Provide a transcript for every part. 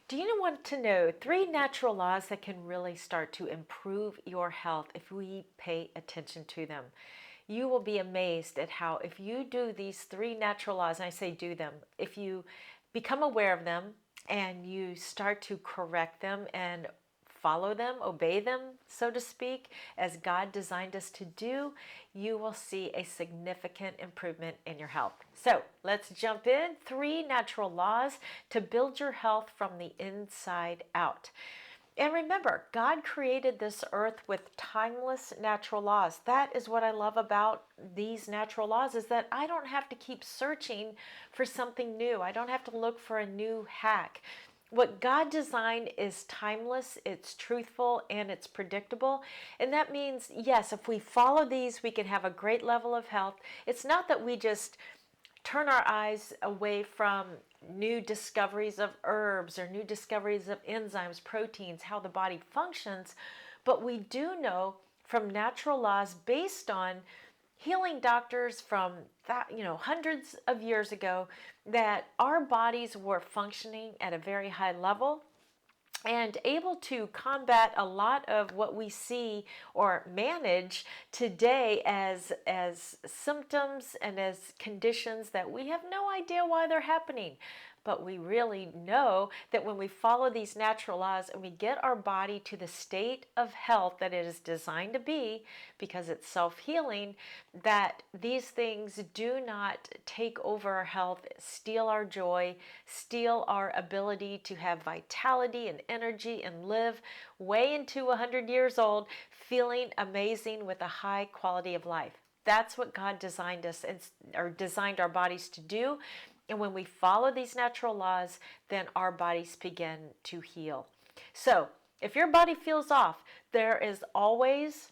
Do you want to know 3 natural laws that can really start to improve your health if we pay attention to them? You will be amazed at how, if you do these 3 natural laws, and I say do them, if you become aware of them and you start to correct them and follow them, obey them, so to speak, as God designed us to do, you will see a significant improvement in your health. So let's jump in. 3 natural laws to build your health from the inside out. And remember, God created this earth with timeless natural laws. That is what I love about these natural laws, is that I don't have to keep searching for something new. I don't have to look for a new hack. What God designed is timeless, it's truthful, and it's predictable. And that means, yes, if we follow these, we can have a great level of health. It's not that we just turn our eyes away from new discoveries of herbs or new discoveries of enzymes, proteins, how the body functions, but we do know from natural laws based on healing doctors from hundreds of years ago that our bodies were functioning at a very high level and able to combat a lot of what we see or manage today as symptoms and as conditions that we have no idea why they're happening. But we really know that when we follow these natural laws and we get our body to the state of health that it is designed to be, because it's self-healing, that these things do not take over our health, steal our joy, steal our ability to have vitality and energy and live way into 100 years old, feeling amazing with a high quality of life. That's what God designed us or designed our bodies to do. And when we follow these natural laws, then our bodies begin to heal. So if your body feels off, there is always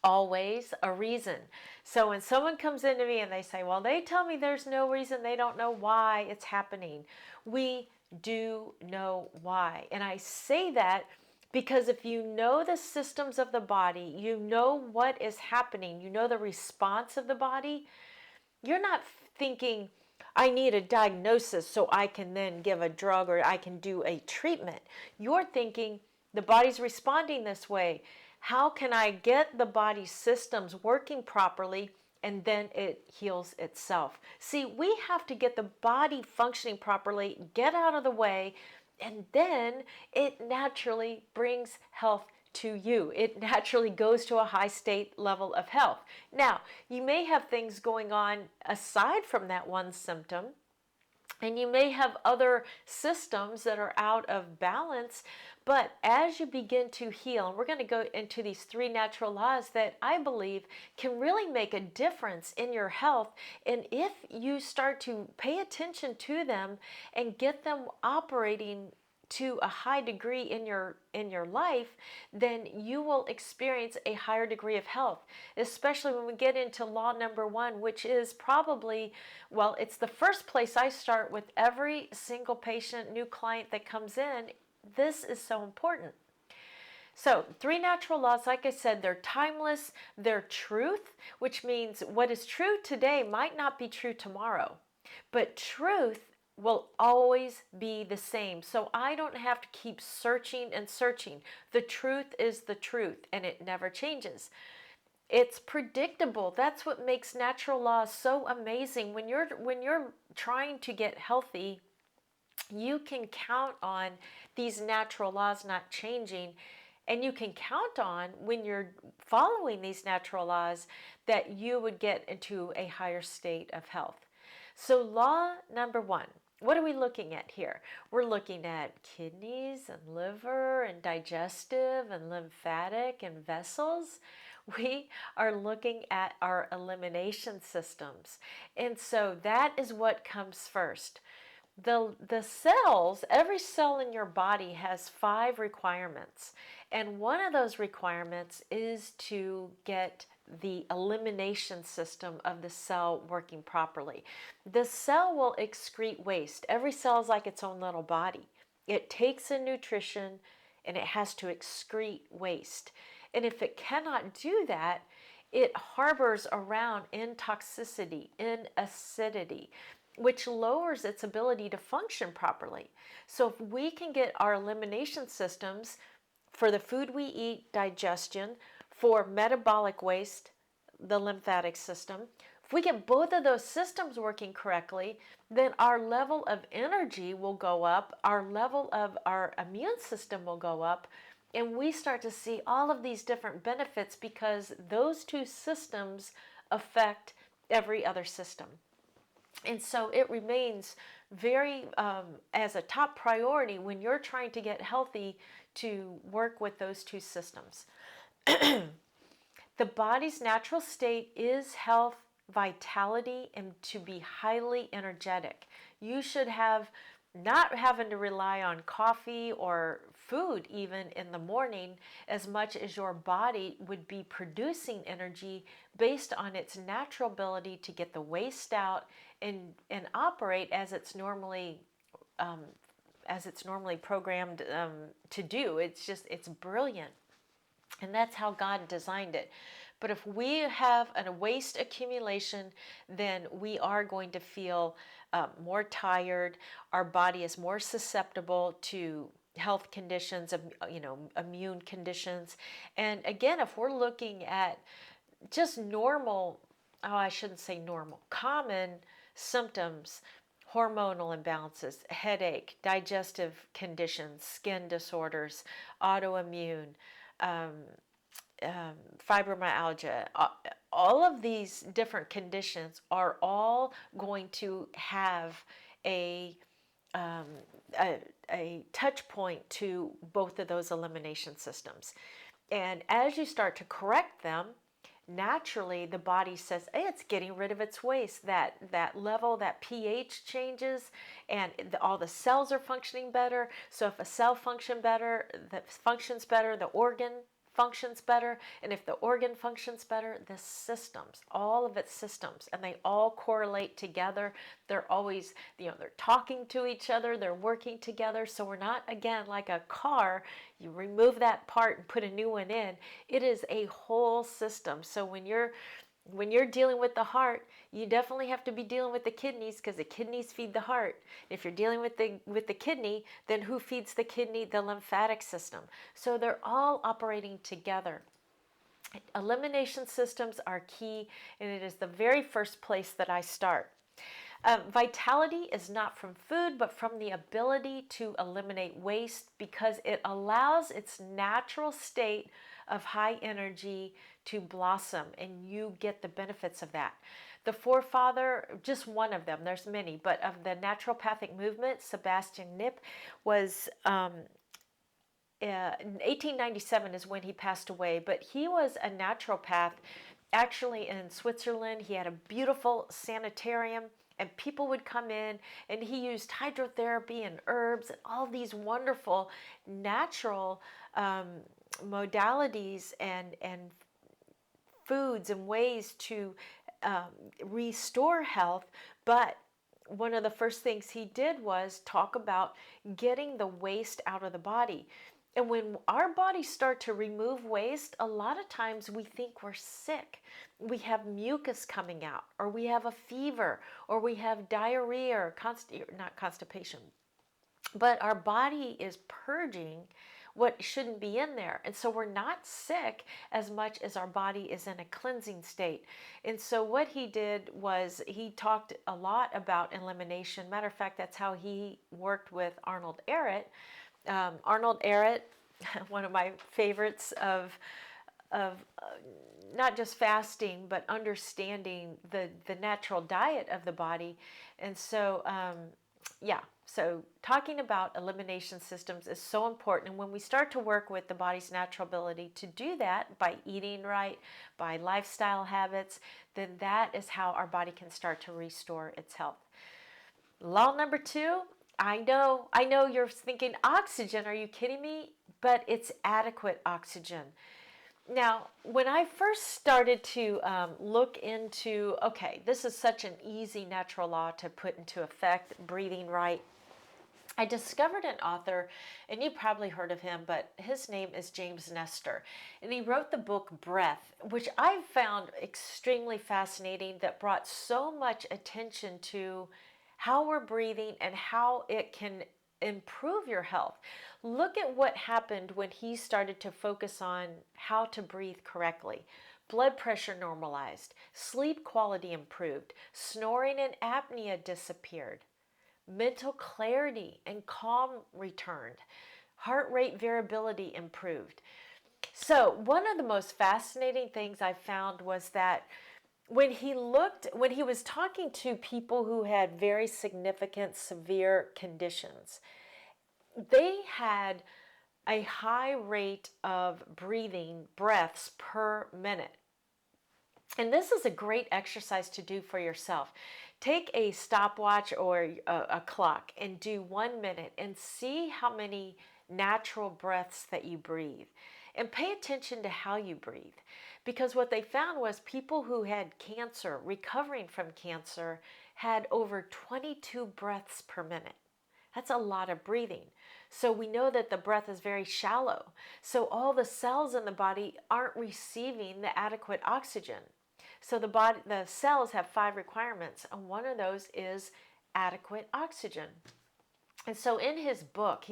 a reason. So when someone comes into me and they say, well, they tell me there's no reason, they don't know why it's happening. We do know why. And I say that because if you know the systems of the body, you know what is happening, you know the response of the body, you're not thinking, I need a diagnosis so I can then give a drug or I can do a treatment. You're thinking, the body's responding this way. How can I get the body's systems working properly and then it heals itself? See, we have to get the body functioning properly, get out of the way, and then it naturally brings health to you. It naturally goes to a high state level of health. Now, you may have things going on aside from that one symptom, and you may have other systems that are out of balance, but as you begin to heal, and we're going to go into these 3 natural laws that I believe can really make a difference in your health, and if you start to pay attention to them and get them operating to a high degree in your life, then you will experience a higher degree of health, especially when we get into law number 1, which is probably, well, it's the first place I start with every single patient, new client that comes in. This is so important. So 3 natural laws, like I said, they're timeless, they're truth, which means what is true today might not be true tomorrow, but truth will always be the same. So I don't have to keep searching and searching. The truth is the truth, and it never changes. It's predictable. That's what makes natural laws so amazing. When you're trying to get healthy, you can count on these natural laws not changing, and you can count on, when you're following these natural laws, that you would get into a higher state of health. So law number 1, what are we looking at here? We're looking at kidneys and liver and digestive and lymphatic and vessels. We are looking at our elimination systems. And so that is what comes first. The cells, every cell in your body has 5 requirements. And one of those requirements is to get the elimination system of the cell working properly. The cell will excrete waste. Every cell is like its own little body. It takes in nutrition and it has to excrete waste. And if it cannot do that, it harbors around in toxicity, in acidity. which lowers its ability to function properly. So if we can get our elimination systems for the food we eat, digestion, for metabolic waste, the lymphatic system, if we get both of those systems working correctly, then our level of energy will go up, our level of our immune system will go up, and we start to see all of these different benefits because those two systems affect every other system. And so it remains very, as a top priority when you're trying to get healthy, to work with those two systems. The body's natural state is health, vitality, and to be highly energetic. You should have not having to rely on coffee or food even in the morning as much as your body would be producing energy based on its natural ability to get the waste out and operate as it's normally programmed to do. It's brilliant. And that's how God designed it. But if we have a waste accumulation, then we are going to feel more tired. Our body is more susceptible to health conditions, immune conditions. And again, if we're looking at just normal, I shouldn't say normal, common symptoms, hormonal imbalances, headache, digestive conditions, skin disorders, autoimmune, fibromyalgia, all of these different conditions are all going to have a touch point to both of those elimination systems. And as you start to correct them, naturally the body says, hey, it's getting rid of its waste. That level, that pH changes, and all the cells are functioning better. So if a cell functions better, the organ functions better, and if the organ functions better, the systems, all of its systems, and they all correlate together. They're always, they're talking to each other, they're working together. So we're not, again, like a car, you remove that part and put a new one in. It is a whole system. So when you're dealing with the heart, you definitely have to be dealing with the kidneys, because the kidneys feed the heart. If you're dealing with the kidney, then who feeds the kidney? The lymphatic system. So they're all operating together. Elimination systems are key, and it is the very first place that I start. Vitality is not from food, but from the ability to eliminate waste, because it allows its natural state of high energy to blossom, and you get the benefits of that. The forefather, just one of them, there's many, but of the naturopathic movement, Sebastian Knipp, was in 1897 is when he passed away, but he was a naturopath actually in Switzerland. He had a beautiful sanitarium, and people would come in, and he used hydrotherapy and herbs and all these wonderful natural modalities and foods and ways to restore health. But one of the first things he did was talk about getting the waste out of the body. And when our bodies start to remove waste, a lot of times we think we're sick. We have mucus coming out, or we have a fever, or we have diarrhea, or not constipation. But our body is purging what shouldn't be in there. And so we're not sick as much as our body is in a cleansing state. And so what he did was he talked a lot about elimination. Matter of fact, that's how he worked with Arnold Ehret. Arnold Ehret, one of my favorites of not just fasting, but understanding the natural diet of the body. And so, so talking about elimination systems is so important. And when we start to work with the body's natural ability to do that by eating right, by lifestyle habits, then that is how our body can start to restore its health. Law number 2, I know you're thinking oxygen, are you kidding me? But it's adequate oxygen. Now, when I first started to look into, okay, this is such an easy natural law to put into effect, breathing right, I discovered an author, and you probably heard of him, but his name is James Nestor. And he wrote the book Breath, which I found extremely fascinating, that brought so much attention to how we're breathing and how it can improve your health. Look at what happened when he started to focus on how to breathe correctly. Blood pressure normalized, sleep quality improved, snoring and apnea disappeared, mental clarity and calm returned, heart rate variability improved. So one of the most fascinating things I found was that when he was talking to people who had very significant, severe conditions, they had a high rate of breaths per minute. And this is a great exercise to do for yourself. Take a stopwatch or a clock and do 1 minute and see how many natural breaths that you breathe. And pay attention to how you breathe. Because what they found was people who had cancer, recovering from cancer, had over 22 breaths per minute. That's a lot of breathing. So we know that the breath is very shallow. So all the cells in the body aren't receiving the adequate oxygen. So the cells have 5 requirements, and one of those is adequate oxygen. And so in his book,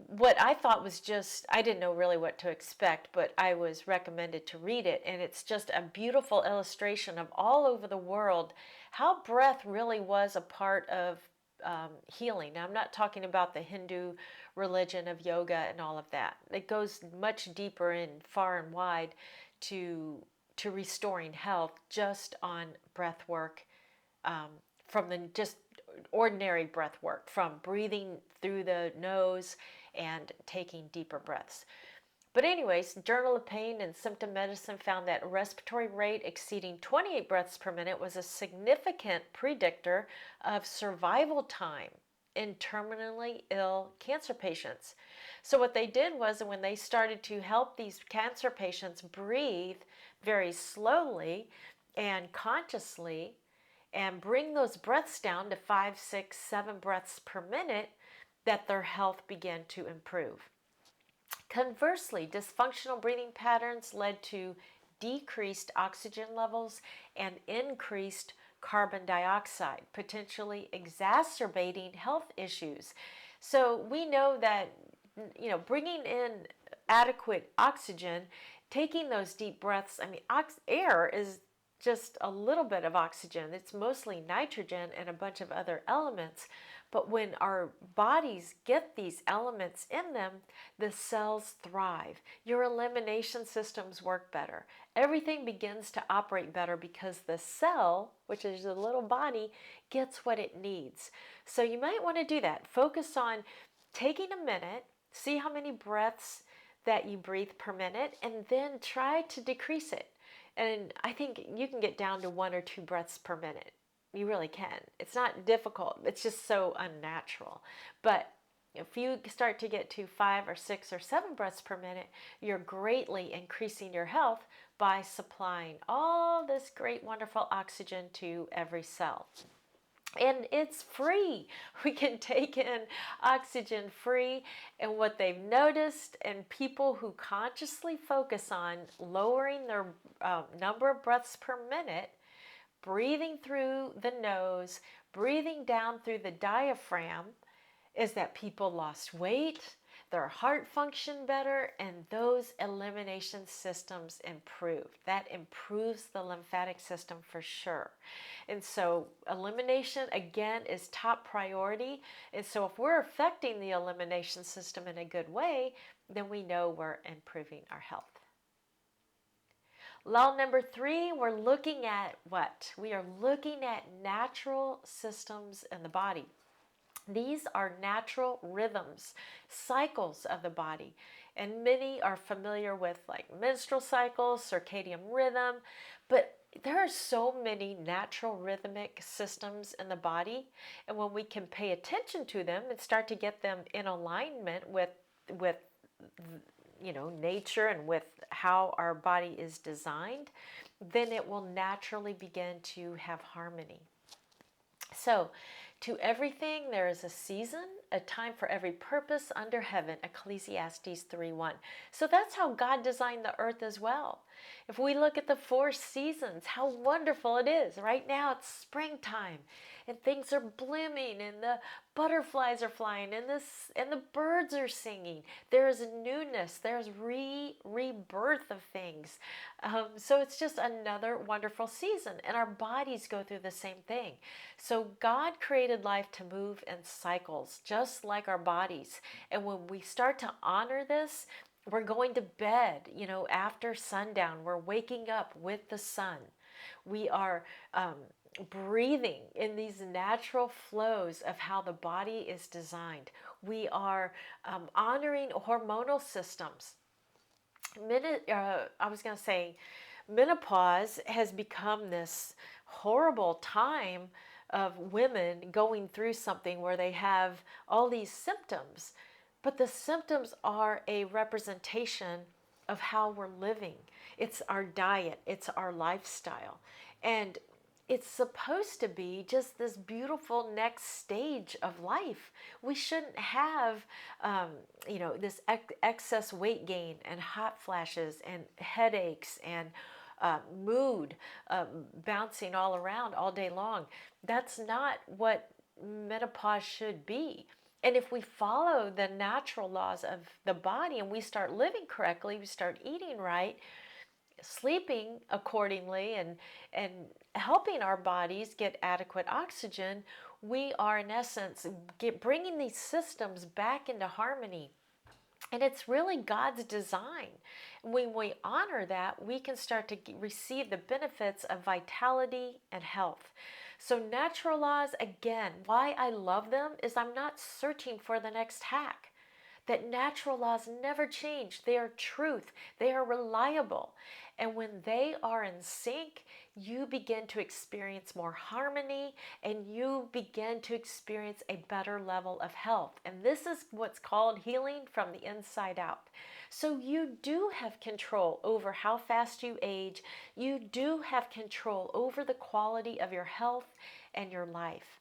what I thought was just, I didn't know really what to expect, but I was recommended to read it. And it's just a beautiful illustration of all over the world how breath really was a part of healing. Now, I'm not talking about the Hindu religion of yoga and all of that. It goes much deeper and far and wide to restoring health just on breath work, from the just ordinary breath work, from breathing through the nose and taking deeper breaths. But anyways, Journal of Pain and Symptom Medicine found that a respiratory rate exceeding 28 breaths per minute was a significant predictor of survival time in terminally ill cancer patients. So what they did was, when they started to help these cancer patients breathe very slowly and consciously and bring those breaths down to 5, 6, 7 breaths per minute, that their health began to improve. Conversely, dysfunctional breathing patterns led to decreased oxygen levels and increased carbon dioxide, potentially exacerbating health issues. So we know that, bringing in adequate oxygen, taking those deep breaths, air is just a little bit of oxygen. It's mostly nitrogen and a bunch of other elements. But when our bodies get these elements in them, the cells thrive. Your elimination systems work better. Everything begins to operate better because the cell, which is the little body, gets what it needs. So you might want to do that. Focus on taking a minute, see how many breaths that you breathe per minute, and then try to decrease it. And I think you can get down to 1 or 2 breaths per minute. You really can. It's not difficult. It's just so unnatural. But if you start to get to 5 or 6 or 7 breaths per minute, you're greatly increasing your health by supplying all this great, wonderful oxygen to every cell. And it's free. We can take in oxygen free. And what they've noticed in people who consciously focus on lowering their number of breaths per minute, breathing through the nose, breathing down through the diaphragm, is that people lost weight, their heart functioned better, and those elimination systems improved. That improves the lymphatic system for sure. And so elimination, again, is top priority. And so if we're affecting the elimination system in a good way, then we know we're improving our health. Law number 3, we're looking at what? We are looking at natural systems in the body. These are natural rhythms, cycles of the body. And many are familiar with like menstrual cycles, circadian rhythm, but there are so many natural rhythmic systems in the body. And when we can pay attention to them and start to get them in alignment with nature and with how our body is designed, then it will naturally begin to have harmony. So, to everything, there is a season a time for every purpose under heaven, Ecclesiastes 3:1. So that's how God designed the earth as well. If we look at the 4 seasons, how wonderful it is. Right now it's springtime and things are blooming and the butterflies are flying and the birds are singing. There is newness. There's rebirth of things. So it's just another wonderful season, and our bodies go through the same thing. So God created life to move in cycles, just like our bodies. And when we start to honor this, we're going to bed, after sundown. We're waking up with the sun. We are breathing in these natural flows of how the body is designed. We are honoring hormonal systems. Menopause has become this horrible time of women going through something where they have all these symptoms, but the symptoms are a representation of how we're living. It's our diet, it's our lifestyle, and it's supposed to be just this beautiful next stage of life. We shouldn't have, this excess weight gain and hot flashes and headaches and mood bouncing all around all day long. That's not what menopause should be. And if we follow the natural laws of the body and we start living correctly, we start eating right, sleeping accordingly, and helping our bodies get adequate oxygen, we are in essence bringing these systems back into harmony. And it's really God's design. When we honor that, we can start to receive the benefits of vitality and health. So natural laws, again, why I love them is I'm not searching for the next hack. That natural laws never change. They are truth. They are reliable. And when they are in sync, you begin to experience more harmony and you begin to experience a better level of health. And this is what's called healing from the inside out. So you do have control over how fast you age. You do have control over the quality of your health and your life.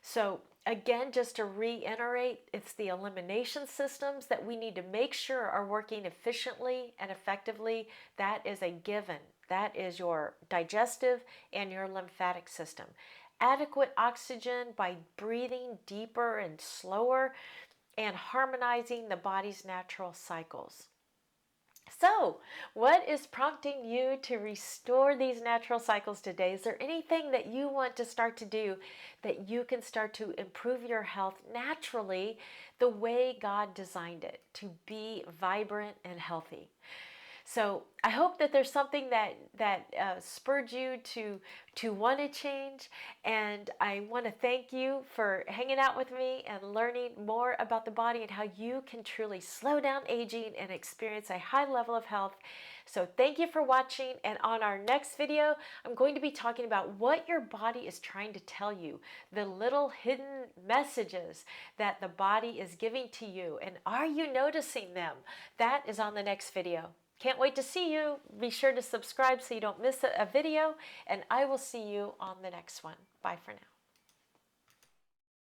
So again, just to reiterate, it's the elimination systems that we need to make sure are working efficiently and effectively. That is a given. That is your digestive and your lymphatic system. Adequate oxygen by breathing deeper and slower and harmonizing the body's natural cycles. So, what is prompting you to restore these natural cycles today? Is there anything that you want to start to do that you can start to improve your health naturally the way God designed it to be vibrant and healthy? So I hope that there's something that spurred you to want to change, and I want to thank you for hanging out with me and learning more about the body and how you can truly slow down aging and experience a high level of health. So thank you for watching, and on our next video, I'm going to be talking about what your body is trying to tell you, the little hidden messages that the body is giving to you, and are you noticing them? That is on the next video. Can't wait to see you. Be sure to subscribe so you don't miss a video, and I will see you on the next one. Bye for now.